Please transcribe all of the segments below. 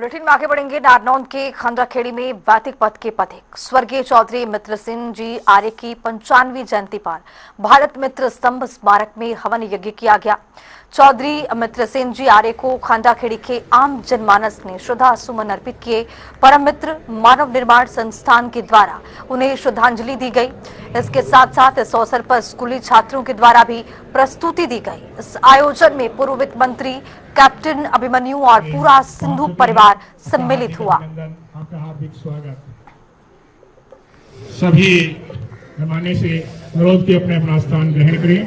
Bulletin में आगे बढ़ेंगे। नारनौंद के खंडाखेड़ी में वैदिक पथ के पथिक स्वर्गीय चौधरी मित्र सिंह जी आर्य की 95वीं जयंती पर भारत मित्र स्तंभ स्मारक में हवन यज्ञ किया गया। चौधरी मित्र सिंह जी आर्य को खंडाखेड़ी के आम जनमानस ने श्रद्धा सुमन अर्पित किए। परम मित्र मानव निर्माण संस्थान के द्वारा उन्हें श्रद्धांजलि दी गई। इसके साथ साथ इस अवसर पर स्कूली छात्रों के द्वारा भी प्रस्तुति दी गई। इस आयोजन में पूर्व वित्त मंत्री कैप्टन अभिमन्यु और पूरा सिंधु परिवार सम्मिलित हुआ। आपका हार्दिक स्वागत। सभी पैमाने से अनुरोध की अपने अपना स्थान ग्रहण करें।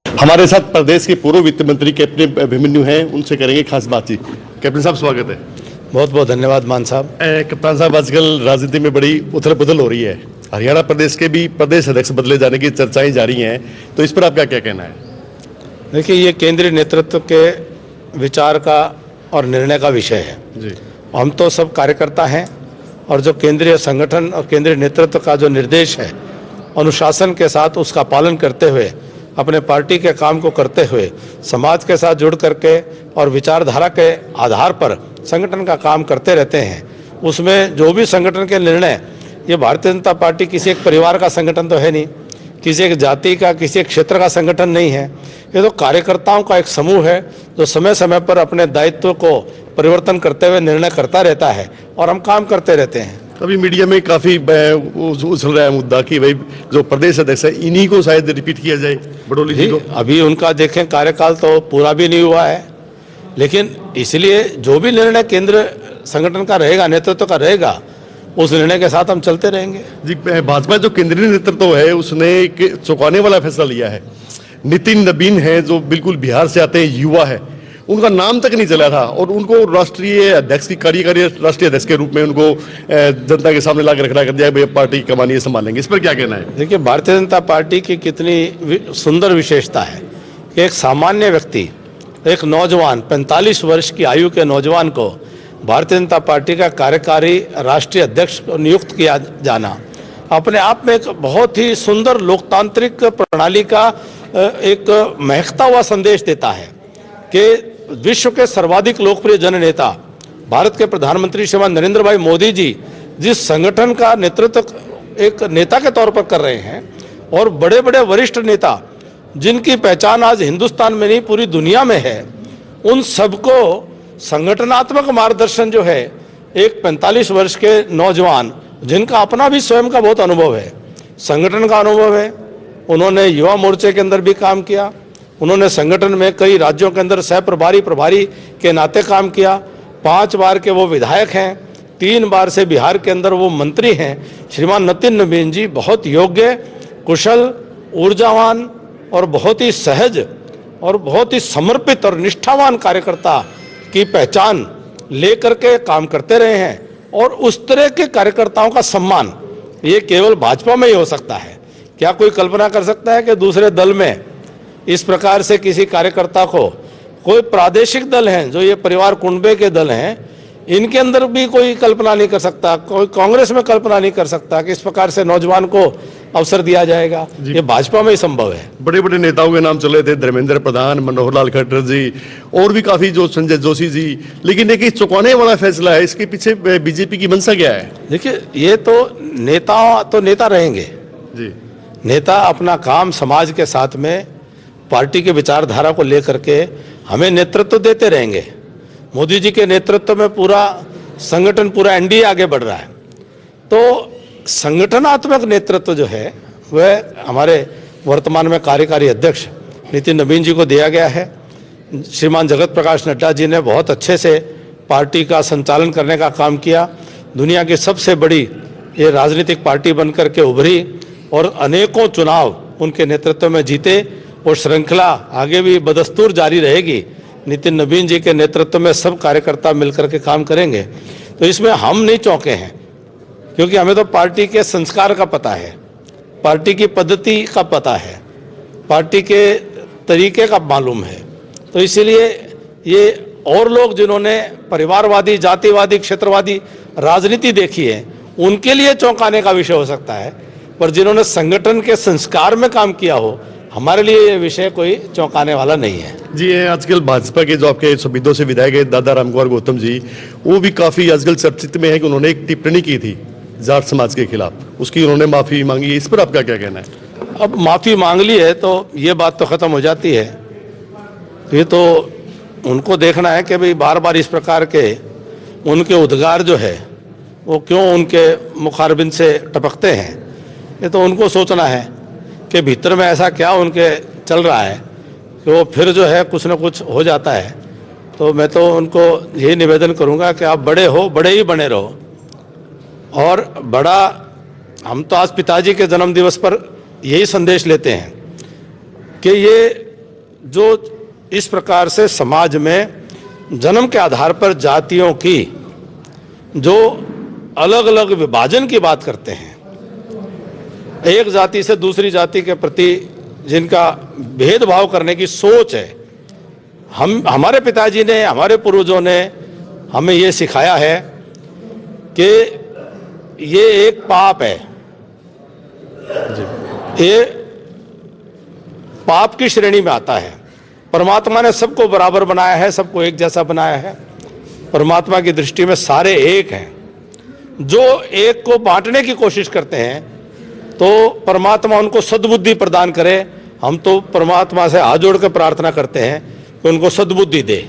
हमारे साथ प्रदेश के पूर्व वित्त मंत्री कैप्टन अभिमन्यु हैं, उनसे करेंगे खास बातचीत। कैप्टन साहब स्वागत है। बहुत बहुत धन्यवाद मान साहब। कप्तान साहब, आजकल राजनीति में बड़ी उथल पुथल हो रही है। हरियाणा प्रदेश के भी प्रदेश अध्यक्ष बदले जाने की चर्चाएं जारी हैं, तो इस पर आपका क्या कहना है? देखिए, ये केंद्रीय नेतृत्व के विचार का और निर्णय का विषय है जी। हम तो सब कार्यकर्ता हैं और जो केंद्रीय संगठन और केंद्रीय नेतृत्व का जो निर्देश है, अनुशासन के साथ उसका पालन करते हुए, अपने पार्टी के काम को करते हुए, समाज के साथ जुड़ करके और विचारधारा के आधार पर संगठन का काम करते रहते हैं। उसमें जो भी संगठन के निर्णय, ये भारतीय जनता पार्टी किसी एक परिवार का संगठन तो है नहीं, किसी एक जाति का, किसी एक क्षेत्र का संगठन नहीं है। ये तो कार्यकर्ताओं का एक समूह है जो समय समय पर अपने दायित्व को परिवर्तन करते हुए निर्णय करता रहता है और हम काम करते रहते हैं। अभी मीडिया में काफी उछल रहा है मुद्दा कि भाई जो प्रदेश अध्यक्ष है इन्हीं को शायद रिपीट किया जाए, बड़ोली जी को। अभी उनका देखें कार्यकाल तो पूरा भी नहीं हुआ है, लेकिन इसलिए जो भी निर्णय केंद्र संगठन का रहेगा, नेतृत्व का रहेगा, उस निर्णय के साथ हम चलते रहेंगे जी। भाजपा जो केंद्रीय नेतृत्व है उसने एक चौंकाने वाला फैसला लिया है। नितिन नबीन है जो बिल्कुल बिहार से आते हैं, युवा है, उनका नाम तक नहीं चला था और उनको राष्ट्रीय अध्यक्ष की कार्यकारी राष्ट्रीय अध्यक्ष के रूप में उनको जनता के सामने लाकर खड़ा कर दिया। भैया पार्टी की कमानी संभालेंगे, इस पर क्या कहना है? देखिए, भारतीय जनता पार्टी की कितनी सुंदर विशेषता है कि एक सामान्य व्यक्ति, एक नौजवान, 45 वर्ष की आयु के नौजवान को भारतीय जनता पार्टी का कार्यकारी राष्ट्रीय अध्यक्ष को नियुक्त किया जाना अपने आप में एक बहुत ही सुंदर लोकतांत्रिक प्रणाली का एक महकता हुआ संदेश देता है कि विश्व के सर्वाधिक लोकप्रिय जननेता भारत के प्रधानमंत्री श्रीमान नरेंद्र भाई मोदी जी जिस संगठन का नेतृत्व एक नेता के तौर पर कर रहे हैं, और बड़े बड़े वरिष्ठ नेता जिनकी पहचान आज हिंदुस्तान में नहीं पूरी दुनिया में है, उन सबको संगठनात्मक मार्गदर्शन जो है एक 45 वर्ष के नौजवान जिनका अपना भी स्वयं का बहुत अनुभव है, संगठन का अनुभव है, उन्होंने युवा मोर्चे के अंदर भी काम किया, उन्होंने संगठन में कई राज्यों के अंदर सह प्रभारी के नाते काम किया, 5 बार के वो विधायक हैं, 3 बार से बिहार के अंदर वो मंत्री हैं। श्रीमान नितिन नबीन जी बहुत योग्य, कुशल, ऊर्जावान और बहुत ही सहज और बहुत ही समर्पित और निष्ठावान कार्यकर्ता की पहचान लेकर के काम करते रहे हैं। और उस तरह के कार्यकर्ताओं का सम्मान ये केवल भाजपा में ही हो सकता है। क्या कोई कल्पना कर सकता है कि दूसरे दल में इस प्रकार से किसी कार्यकर्ता को, कोई प्रादेशिक दल हैं जो ये परिवार कुंबे के दल हैं, इनके अंदर भी कोई कल्पना नहीं कर सकता, कोई कांग्रेस में कल्पना नहीं कर सकता कि इस प्रकार से नौजवान को अवसर दिया जाएगा। ये भाजपा में ही संभव है। बड़े बड़े नेताओं के नाम चले थे, धर्मेंद्र प्रधान, मनोहर लाल खट्टर जी और भी काफी, जो संजय जोशी जी, लेकिन देखिए चौंकाने वाला फैसला है। इसके पीछे बीजेपी की मंशा क्या है? देखिए, ये तो नेता रहेंगे जी। नेता अपना काम समाज के साथ में पार्टी के विचारधारा को लेकर के हमें नेतृत्व देते रहेंगे। मोदी जी के नेतृत्व में पूरा संगठन, पूरा एनडीए आगे बढ़ रहा है। तो संगठनात्मक नेतृत्व जो है वह हमारे वर्तमान में कार्यकारी अध्यक्ष नितिन नबीन जी को दिया गया है। श्रीमान जगत प्रकाश नड्डा जी ने बहुत अच्छे से पार्टी का संचालन करने का काम किया। दुनिया की सबसे बड़ी ये राजनीतिक पार्टी बनकर के उभरी और अनेकों चुनाव उनके नेतृत्व में जीते और श्रृंखला आगे भी बदस्तूर जारी रहेगी। नितिन नबीन जी के नेतृत्व में सब कार्यकर्ता मिलकर के काम करेंगे। तो इसमें हम नहीं चौंके हैं, क्योंकि हमें तो पार्टी के संस्कार का पता है, पार्टी की पद्धति का पता है, पार्टी के तरीके का मालूम है। तो इसीलिए ये और लोग जिन्होंने परिवारवादी, जातिवादी, क्षेत्रवादी राजनीति देखी है, उनके लिए चौंकाने का विषय हो सकता है, पर जिन्होंने संगठन के संस्कार में काम किया हो, हमारे लिए ये विषय कोई चौंकाने वाला नहीं है। जी, ये आजकल भाजपा के जो आपके संविदों से विधायक है दादा रामकुमार गौतम जी, वो भी काफी आजकल चर्चित में है कि उन्होंने एक टिप्पणी की थी जाट समाज के खिलाफ, उसकी उन्होंने माफी मांगी है। इस पर आपका क्या कहना है? अब माफी मांग ली है तो ये बात तो खत्म हो जाती है। ये तो उनको देखना है कि भाई बार बार इस प्रकार के उनके उद्गार जो है वो क्यों उनके मुखारबिंद से टपकते हैं। ये तो उनको सोचना है कि भीतर में ऐसा क्या उनके चल रहा है कि वो फिर जो है कुछ न कुछ हो जाता है। तो मैं तो उनको यही निवेदन करूंगा कि आप बड़े हो, बड़े ही बने रहो। और बड़ा, हम तो आज पिताजी के जन्म दिवस पर यही संदेश लेते हैं कि ये जो इस प्रकार से समाज में जन्म के आधार पर जातियों की जो अलग अलग विभाजन की बात करते हैं, एक जाति से दूसरी जाति के प्रति जिनका भेदभाव करने की सोच है, हमारे पिताजी ने, हमारे पूर्वजों ने हमें ये सिखाया है कि ये एक पाप है, ये पाप की श्रेणी में आता है। परमात्मा ने सबको बराबर बनाया है, सबको एक जैसा बनाया है। परमात्मा की दृष्टि में सारे एक हैं। जो एक को बांटने की कोशिश करते हैं तो परमात्मा उनको सद्बुद्धि प्रदान करे। हम तो परमात्मा से हाथ जोड़ कर प्रार्थना करते हैं कि उनको सद्बुद्धि दे।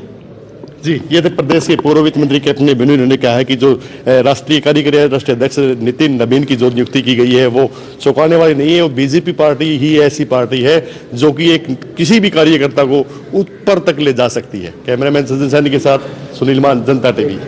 जी, ये थे प्रदेश के पूर्व वित्त मंत्री कैप्टन अभिमन्यु ने कहा है कि जो राष्ट्रीय कार्यकारी राष्ट्रीय अध्यक्ष नितिन नबीन की जो नियुक्ति की गई है वो चौंकाने वाली नहीं है। वो बीजेपी पार्टी ही ऐसी पार्टी है जो कि एक किसी भी कार्यकर्ता को ऊपर तक ले जा सकती है। कैमरामैन सचिन सैनी के साथ सुनील मान, जनता टीवी।